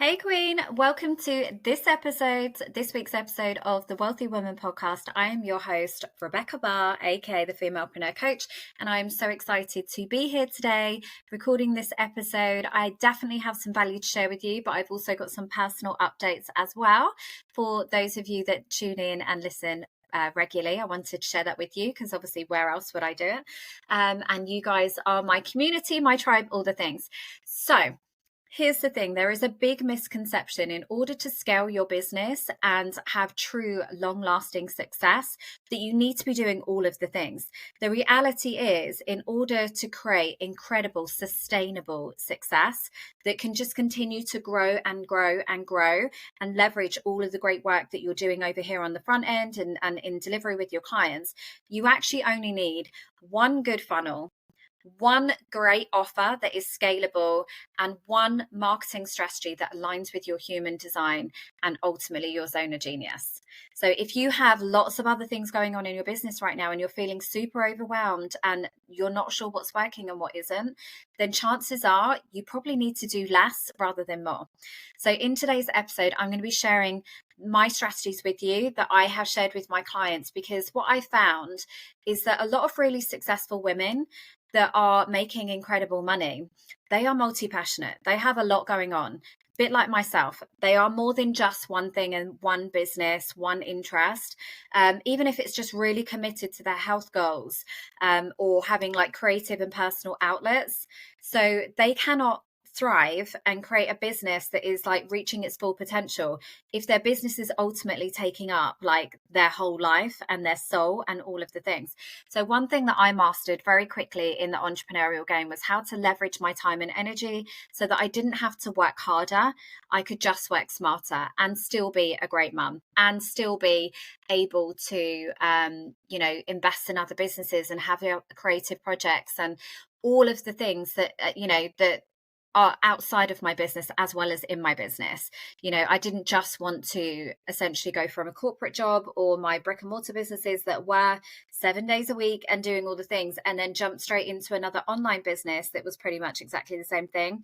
Hey Queen, welcome to this week's episode of the Wealthy Woman podcast. I am your host, Rebecca Barr, aka the Femalepreneur Coach, and I am so excited to be here today recording this episode. I definitely have some value to share with you, but I've also got some personal updates as well for those of you that tune in and listen regularly. I wanted to share that with you because obviously where else would I do it? And you guys are my community, my tribe, all the things. So here's the thing, there is a big misconception. In order to scale your business and have true long-lasting success, that you need to be doing all of the things. The reality is, in order to create incredible, sustainable success that can just continue to grow and grow and grow and leverage all of the great work that you're doing over here on the front end and in delivery with your clients, you actually only need one good funnel, one great offer that is scalable, and one marketing strategy that aligns with your human design and ultimately your zone of genius. So if you have lots of other things going on in your business right now and you're feeling super overwhelmed and you're not sure what's working and what isn't, then chances are you probably need to do less rather than more. So in today's episode, I'm going to be sharing my strategies with you that I have shared with my clients, because what I found is that a lot of really successful women that are making incredible money, they are multi-passionate. They have a lot going on. A bit like myself, they are more than just one thing and one business, one interest. Even if it's just really committed to their health goals, or having like creative and personal outlets. So they cannot thrive and create a business that is like reaching its full potential if their business is ultimately taking up like their whole life and their soul and all of the things. So one thing that I mastered very quickly in the entrepreneurial game was how to leverage my time and energy so that I didn't have to work harder. I could just work smarter and still be a great mum and still be able to invest in other businesses and have creative projects and all of the things that that are outside of my business as well as in my business. I didn't just want to essentially go from a corporate job or my brick and mortar businesses that were 7 days a week and doing all the things and then jump straight into another online business that was pretty much exactly the same thing.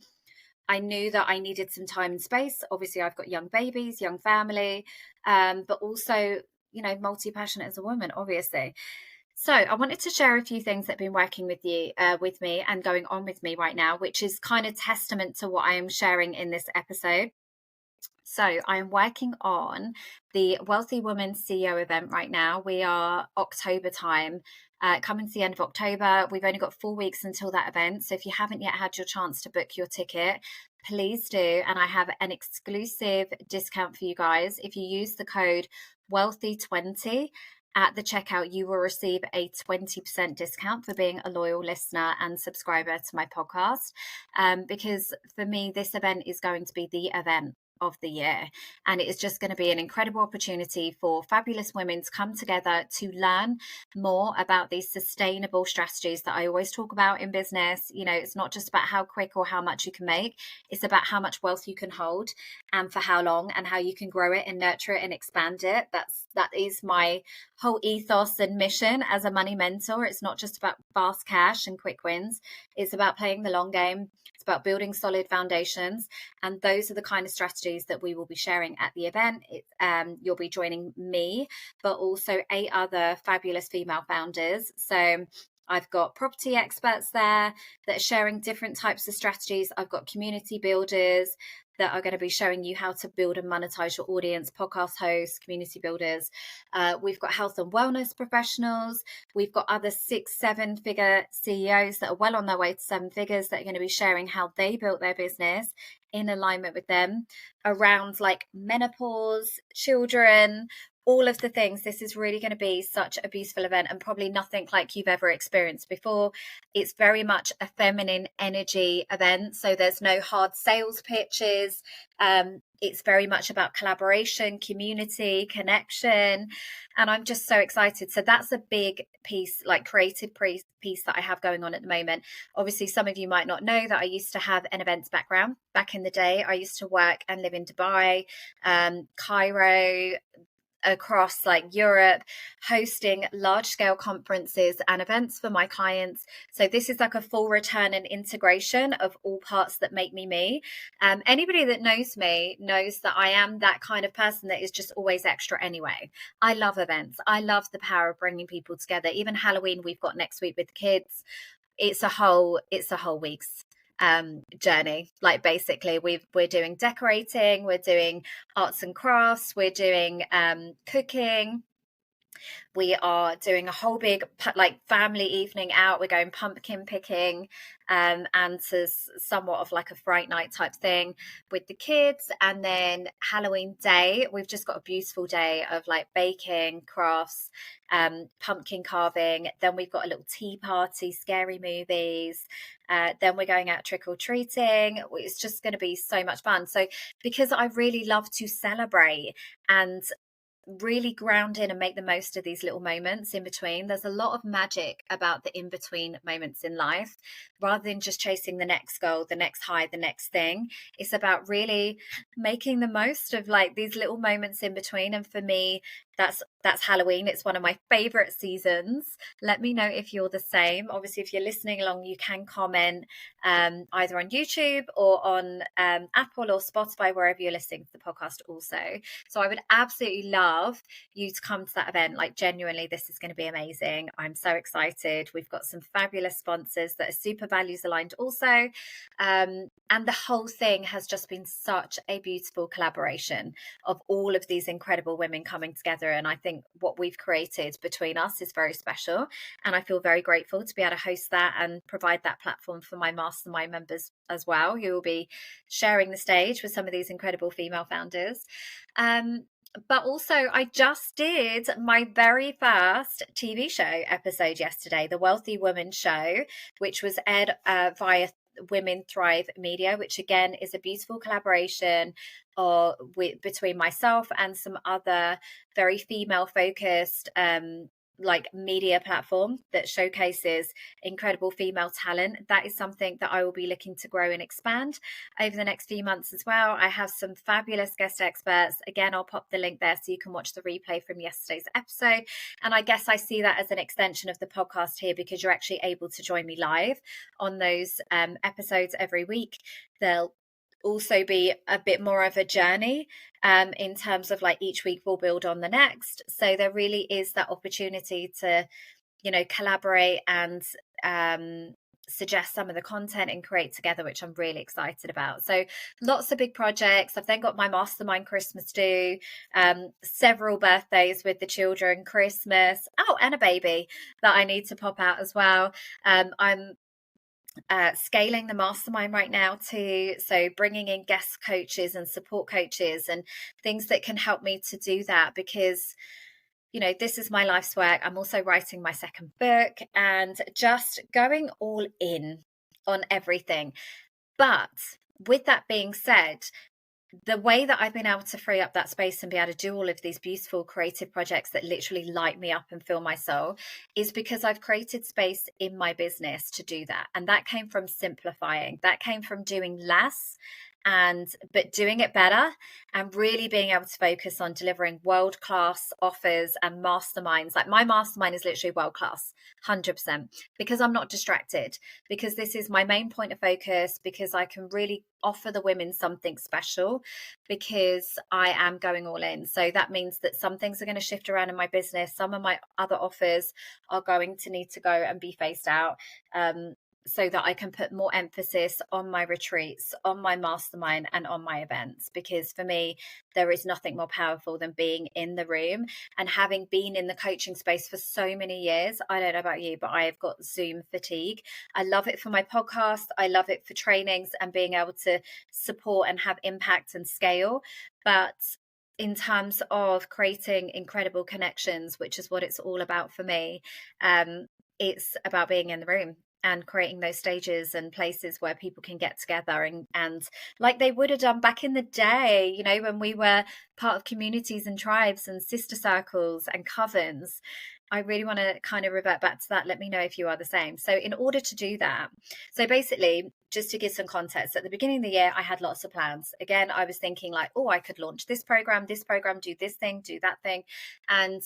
I knew that I needed some time and space. Obviously, I've got young babies, young family, but also, multi-passionate as a woman, obviously. So I wanted to share a few things that have been working with me and going on with me right now, which is kind of testament to what I am sharing in this episode. So I am working on the Wealthy Woman CEO event right now. We are October time, coming to the end of October. We've only got 4 weeks until that event. So if you haven't yet had your chance to book your ticket, please do. And I have an exclusive discount for you guys. If you use the code Wealthy20 at the checkout, you will receive a 20% discount for being a loyal listener and subscriber to my podcast. Because for me, this event is going to be the event of the year, and it is just going to be an incredible opportunity for fabulous women to come together to learn more about these sustainable strategies that I always talk about in business. It's not just about how quick or how much you can make, it's about how much wealth you can hold and for how long, and how you can grow it and nurture it and expand it. That is my whole ethos and mission as a money mentor. It's not just about fast cash and quick wins, it's about playing the long game. It's about building solid foundations, and those are the kind of strategies that we will be sharing at the event. You'll be joining me, but also 8 other fabulous female founders. So I've got property experts there that are sharing different types of strategies. I've got community builders that are going to be showing you how to build and monetize your audience, podcast hosts, community builders. We've got health and wellness professionals. We've got other 6-7 figure CEOs that are well on their way to 7 figures that are going to be sharing how they built their business in alignment with them around like menopause, children, all of the things. This is really going to be such a beautiful event and probably nothing like you've ever experienced before. It's very much a feminine energy event. So there's no hard sales pitches. It's very much about collaboration, community, connection. And I'm just so excited. So that's a big piece, like creative piece that I have going on at the moment. Obviously, some of you might not know that I used to have an events background. Back in the day, I used to work and live in Dubai, Cairo, across like Europe, hosting large scale conferences and events for my clients. So this is like a full return and integration of all parts that make me me. Anybody that knows me knows that I am that kind of person that is just always extra anyway. I love events. I love the power of bringing people together. Even Halloween we've got next week with the kids. It's a whole week's journey. Like basically we're doing decorating, we're doing arts and crafts, we're doing cooking, we are doing a whole big like family evening out. We're going pumpkin picking, and to somewhat of like a fright night type thing with the kids. And then Halloween day, we've just got a beautiful day of like baking, crafts, pumpkin carving. Then we've got a little tea party, scary movies. Then we're going out trick or treating. It's just going to be so much fun. So because I really love to celebrate and really ground in and make the most of these little moments in between. There's a lot of magic about the in between moments in life, rather than just chasing the next goal, the next high, the next thing. It's about really making the most of like these little moments in between. And for me, that's Halloween. It's one of my favorite seasons. Let me know if you're the same. Obviously, if you're listening along, you can comment either on YouTube or on Apple or Spotify, wherever you're listening to the podcast also. So I would absolutely love you to come to that event. Like genuinely, this is going to be amazing. I'm so excited. We've got some fabulous sponsors that are super values aligned also. And the whole thing has just been such a beautiful collaboration of all of these incredible women coming together. And I think what we've created between us is very special. And I feel very grateful to be able to host that and provide that platform for my mastermind members as well, who will be sharing the stage with some of these incredible female founders. But also, I just did my very first TV show episode yesterday, the Wealthy Woman Show, which was aired via Women Thrive Media, which again is a beautiful collaboration between myself and some other very female focused like media platform that showcases incredible female talent. That is something that I will be looking to grow and expand over the next few months as well. I have some fabulous guest experts. Again, I'll pop the link there so you can watch the replay from yesterday's episode. And I guess I see that as an extension of the podcast here, because you're actually able to join me live on those episodes every week. They'll also be a bit more of a journey in terms of like each week we'll build on the next. So there really is that opportunity to, you know, collaborate and suggest some of the content and create together, which I'm really excited about. So lots of big projects. I've then got my mastermind Christmas due, several birthdays with the children, Christmas, and a baby that I need to pop out as well. I'm scaling the mastermind right now too, so bringing in guest coaches and support coaches and things that can help me to do that, because you know, this is my life's work. I'm also writing my second book and just going all in on everything. But with that being said, the way that I've been able to free up that space and be able to do all of these beautiful creative projects that literally light me up and fill my soul is because I've created space in my business to do that. And that came from simplifying. That came from doing less but doing it better, and really being able to focus on delivering world-class offers and masterminds. Like my mastermind is literally world-class, 100%, because I'm not distracted, because this is my main point of focus, because I can really offer the women something special, because I am going all in. So that means that some things are going to shift around in my business. Some of my other offers are going to need to go and be phased out, so that I can put more emphasis on my retreats, on my mastermind, and on my events. Because for me, there is nothing more powerful than being in the room. And having been in the coaching space for so many years, I don't know about you, but I have got Zoom fatigue. I love it for my podcast. I love it for trainings and being able to support and have impact and scale. But in terms of creating incredible connections, which is what it's all about for me, it's about being in the room and creating those stages and places where people can get together and like they would have done back in the day, you know, when we were part of communities and tribes and sister circles and covens. I really want to kind of revert back to that. Let me know if you are the same. So, in order to do that, so basically, just to give some context, at the beginning of the year, I had lots of plans. Again, I was thinking like, oh, I could launch this program, do this thing, do that thing. And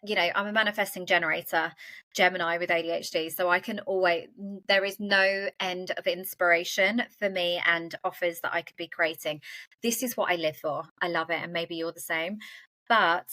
I'm a manifesting generator, Gemini with ADHD. So I can always, there is no end of inspiration for me and offers that I could be creating. This is what I live for. I love it. And maybe you're the same. But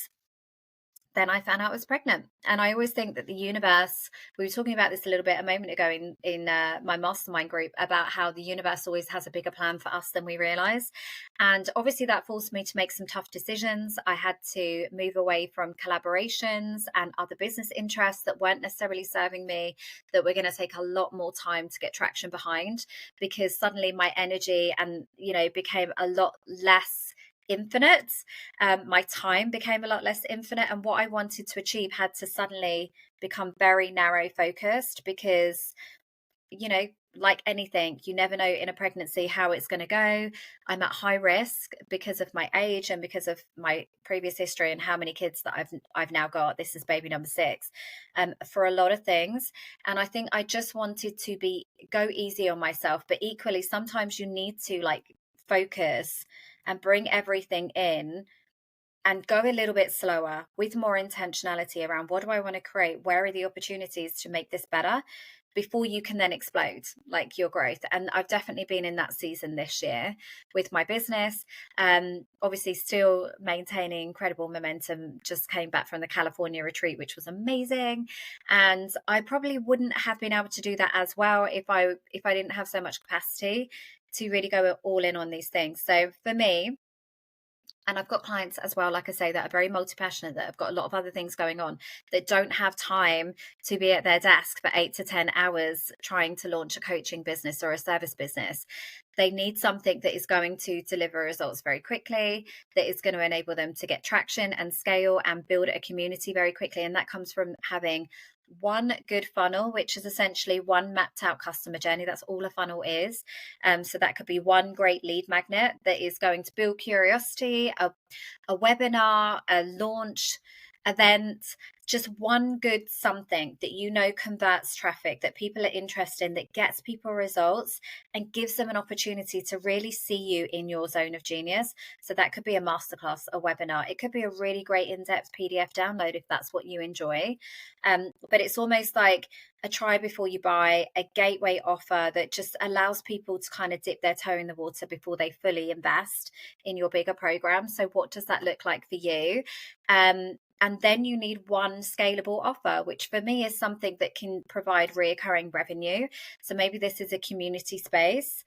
then I found out I was pregnant. And I always think that the universe, we were talking about this a little bit a moment ago in my mastermind group, about how the universe always has a bigger plan for us than we realize. And obviously that forced me to make some tough decisions. I had to move away from collaborations and other business interests that weren't necessarily serving me, that were going to take a lot more time to get traction behind, because suddenly my energy and, became a lot less infinite. My time became a lot less infinite, and what I wanted to achieve had to suddenly become very narrow focused, because like anything, you never know in a pregnancy how it's going to go. I'm at high risk because of my age and because of my previous history and how many kids that I've now got. This is baby number 6, for a lot of things. And I think I just wanted to go easy on myself, but equally sometimes you need to like focus and bring everything in and go a little bit slower with more intentionality around what do I want to create? Where are the opportunities to make this better before you can then explode like your growth? And I've definitely been in that season this year with my business. Obviously still maintaining incredible momentum. Just came back from the California retreat, which was amazing. And I probably wouldn't have been able to do that as well if I didn't have so much capacity to really go all in on these things. So for me, and I've got clients as well, like I say, that are very multi-passionate, that have got a lot of other things going on, that don't have time to be at their desk for 8 to 10 hours trying to launch a coaching business or a service business. They need something that is going to deliver results very quickly, that is going to enable them to get traction and scale and build a community very quickly. And that comes from having one good funnel, which is essentially one mapped out customer journey. That's all a funnel is. So that could be one great lead magnet that is going to build curiosity, a webinar, a launch event, just one good something that converts traffic, that people are interested in, that gets people results and gives them an opportunity to really see you in your zone of genius. So that could be a masterclass, a webinar. It could be a really great in-depth PDF download if that's what you enjoy. But it's almost like a try before you buy, a gateway offer that just allows people to kind of dip their toe in the water before they fully invest in your bigger program. So what does that look like for you? And then you need one scalable offer, which for me is something that can provide reoccurring revenue. So maybe this is a community space.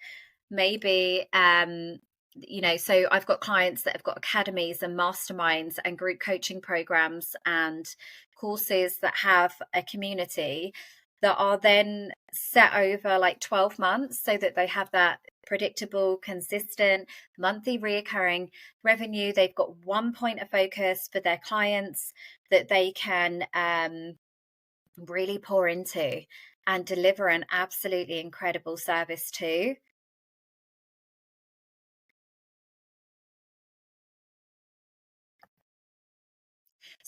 Maybe, so I've got clients that have got academies and masterminds and group coaching programs and courses that have a community that are then set over like 12 months, so that they have that predictable, consistent, monthly reoccurring revenue. They've got one point of focus for their clients that they can really pour into and deliver an absolutely incredible service to.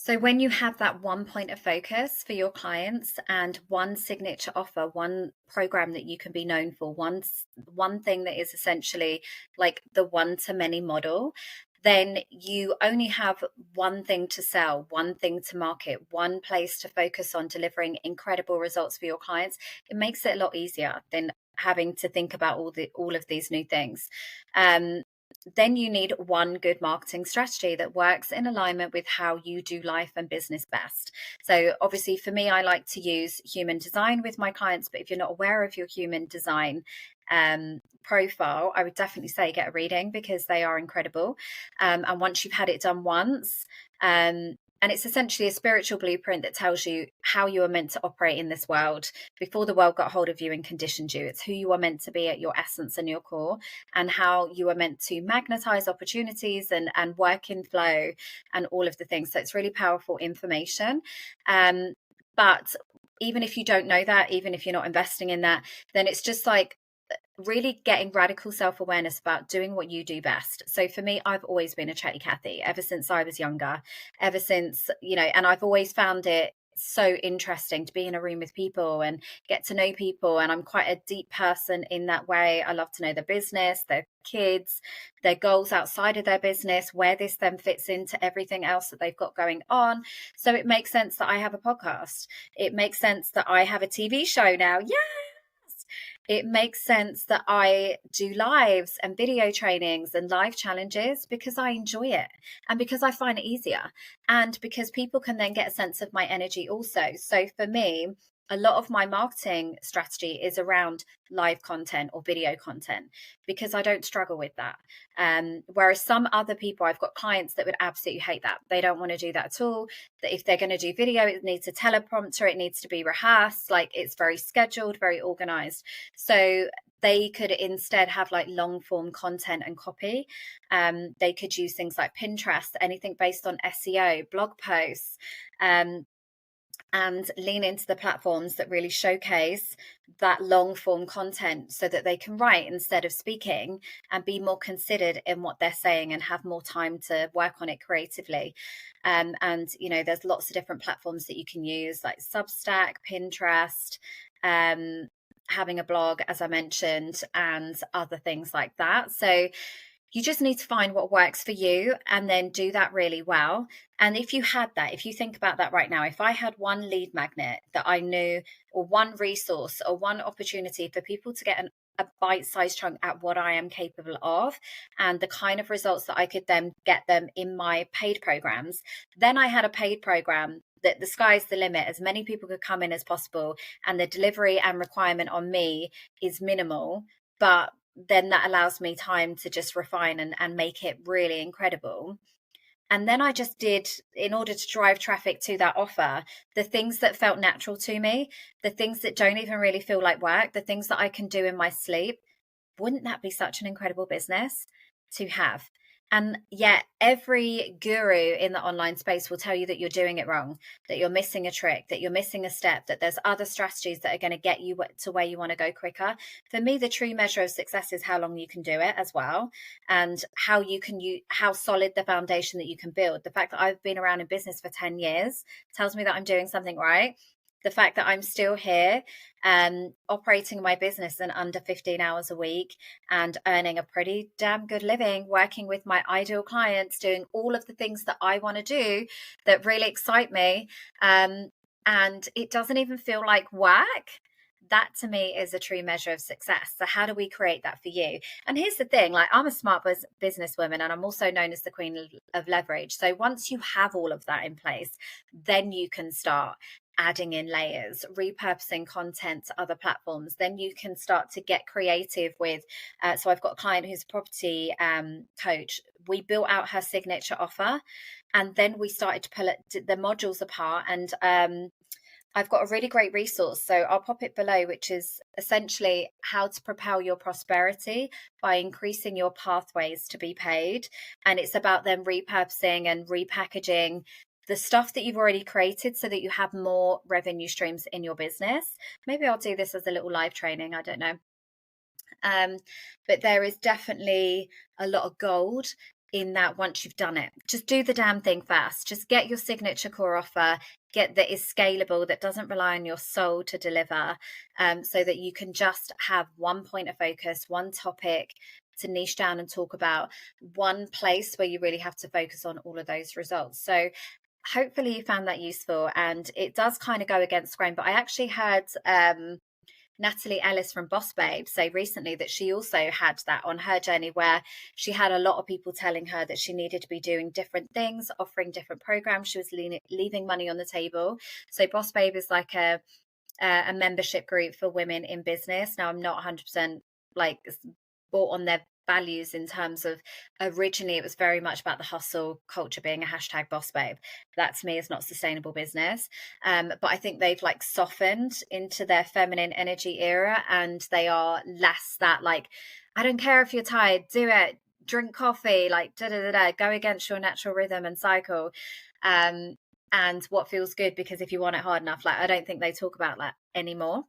So when you have that one point of focus for your clients and one signature offer, one program that you can be known for, one thing that is essentially like the one-to-many model, then you only have one thing to sell, one thing to market, one place to focus on delivering incredible results for your clients. It makes it a lot easier than having to think about all of these new things. Then you need one good marketing strategy that works in alignment with how you do life and business best. So obviously for me, I like to use human design with my clients, but if you're not aware of your human design profile, I would definitely say get a reading, because they are incredible. And once you've had it done once, and it's essentially a spiritual blueprint that tells you how you are meant to operate in this world before the world got hold of you and conditioned you. It's who you are meant to be at your essence and your core, and how you are meant to magnetize opportunities and work in flow and all of the things. So it's really powerful information. But even if you don't know that, even if you're not investing in that, then it's just like really getting radical self-awareness about doing what you do best. So for me, I've always been a chatty Cathy ever since I was younger, ever since, and I've always found it so interesting to be in a room with people and get to know people. And I'm quite a deep person in that way. I love to know their business, their kids, their goals outside of their business, where this then fits into everything else that they've got going on. So it makes sense that I have a podcast. It makes sense that I have a TV show now. Yeah. It makes sense that I do lives and video trainings and live challenges because I enjoy it and because I find it easier and because people can then get a sense of my energy also. So for me, a lot of my marketing strategy is around live content or video content because I don't struggle with that. Whereas some other people, I've got clients that would absolutely hate that. They don't want to do that at all. That if they're going to do video, it needs a teleprompter, it needs to be rehearsed, like it's very scheduled, very organized. So they could instead have like long form content and copy. They could use things like Pinterest, anything based on SEO, blog posts, and lean into the platforms that really showcase that long form content so that they can write instead of speaking and be more considered in what they're saying and have more time to work on it creatively. And, you know, there's lots of different platforms that you can use like Substack, Pinterest, having a blog, as I mentioned, and other things like that. So you just need to find what works for you and then do that really well. And if you had that, if you think about that right now, if I had one lead magnet that I knew, or one resource or one opportunity for people to get a bite-sized chunk at what I am capable of and the kind of results that I could then get them in my paid programs, then I had a paid program that the sky's the limit. As many people could come in as possible and the delivery and requirement on me is minimal, but then that allows me time to just refine and make it really incredible. And then I just did, in order to drive traffic to that offer, the things that felt natural to me, the things that don't even really feel like work, the things that I can do in my sleep. Wouldn't that be such an incredible business to have? And yet every guru in the online space will tell you that you're doing it wrong, that you're missing a trick, that you're missing a step, that there's other strategies that are going to get you to where you want to go quicker. For me, the true measure of success is how long you can do it as well, and how how solid the foundation that you can build. The fact that I've been around in business for 10 years tells me that I'm doing something right. The fact that I'm still here, operating my business in under 15 hours a week and earning a pretty damn good living, working with my ideal clients, doing all of the things that I want to do that really excite me. And it doesn't even feel like work. That to me is a true measure of success. So how do we create that for you? And here's the thing, like I'm a smart businesswoman and I'm also known as the queen of leverage. So once you have all of that in place, then you can start adding in layers, repurposing content to other platforms. Then you can start to get creative with, so I've got a client who's a property coach. We built out her signature offer and then we started to pull the modules apart, and I've got a really great resource, so I'll pop it below, which is essentially how to propel your prosperity by increasing your pathways to be paid. And it's about them repurposing and repackaging the stuff that you've already created so that you have more revenue streams in your business. Maybe I'll do this as a little live training, I don't know. But there is definitely a lot of gold in that once you've done it. Just do the damn thing first. Just get your signature core offer, get that is scalable, that doesn't rely on your soul to deliver, so that you can just have one point of focus, one topic to niche down and talk about, one place where you really have to focus on all of those results. So hopefully you found that useful, and it does kind of go against grain, but I actually heard Natalie Ellis from Boss Babe say recently that she also had that on her journey, where she had a lot of people telling her that she needed to be doing different things, offering different programs. She was leaving money on the table. So Boss Babe is like a membership group for women in business. Now I'm not 100% like bought on their values in terms of, originally it was very much about the hustle culture being a hashtag boss babe. That to me is not sustainable business. But I think they've like softened into their feminine energy era, and they are less that like, I don't care if you're tired, do it, drink coffee, like go against your natural rhythm and cycle. And what feels good, because if you want it hard enough, like I don't think they talk about that anymore,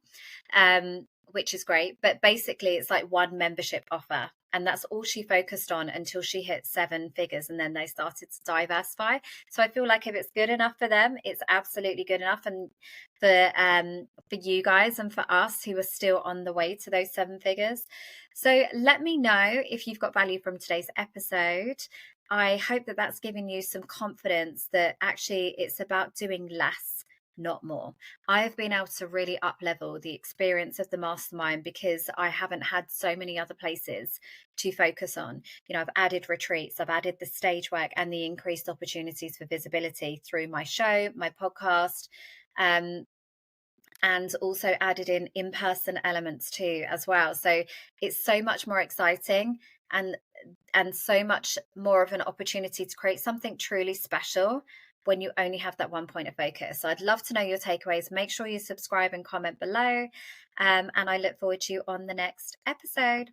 which is great. But basically it's like one membership offer. And that's all she focused on until she hit 7 figures. And then they started to diversify. So I feel like if it's good enough for them, it's absolutely good enough. And for you guys and for us who are still on the way to those 7 figures. So let me know if you've got value from today's episode. I hope that that's given you some confidence that actually it's about doing less, not more. I have been able to really up level the experience of the mastermind because I haven't had so many other places to focus on. You know, I've added retreats, I've added the stage work and the increased opportunities for visibility through my show, my podcast, and also added in-person elements too as well. So it's so much more exciting and so much more of an opportunity to create something truly special when you only have that one point of focus. So I'd love to know your takeaways. Make sure you subscribe and comment below. And I look forward to you on the next episode.